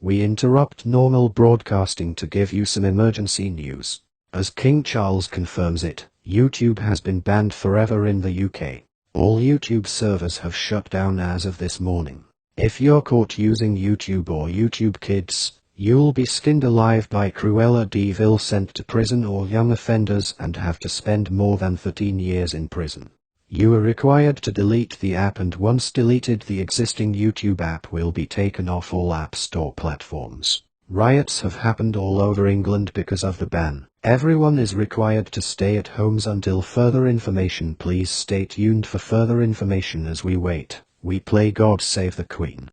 We interrupt normal broadcasting to give you some emergency news. As King Charles confirms it, YouTube has been banned forever in the UK. All YouTube servers have shut down as of this morning. If you're caught using YouTube or YouTube Kids, you'll be skinned alive by Cruella de Vil, sent to prison, or young offenders and have to spend more than 13 years in prison. You are required to delete the app, and once deleted, the existing YouTube app will be taken off all App Store platforms. Riots have happened all over England because of the ban. Everyone is required to stay at homes until further information. Please stay tuned for further information as we wait. We play God Save the Queen.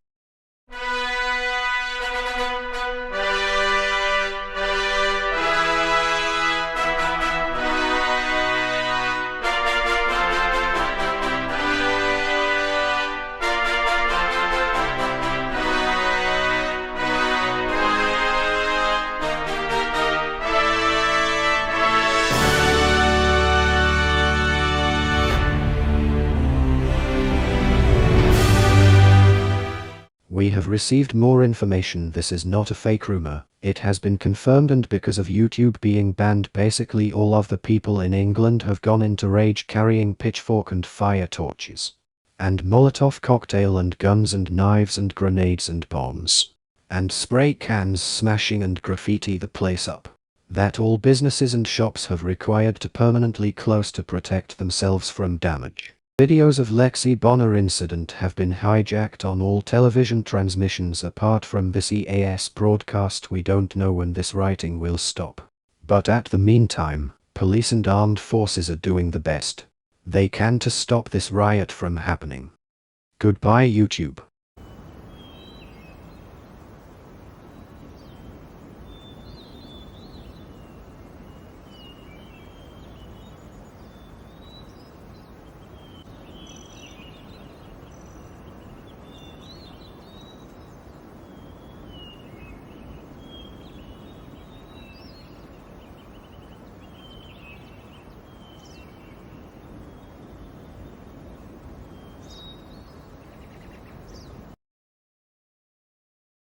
We have received more information. This is not a fake rumor. It has been confirmed, and because of YouTube being banned, basically all of the people in England have gone into rage, carrying pitchfork and fire torches, and Molotov cocktail and guns and knives and grenades and bombs, and spray cans, smashing and graffiti the place up. That all businesses and shops have required to permanently close to protect themselves from damage. Videos of Lexi Bonner incident have been hijacked on all television transmissions. Apart from this EAS broadcast, we don't know when this rioting will stop. But at the meantime, police and armed forces are doing the best they can to stop this riot from happening. Goodbye, YouTube.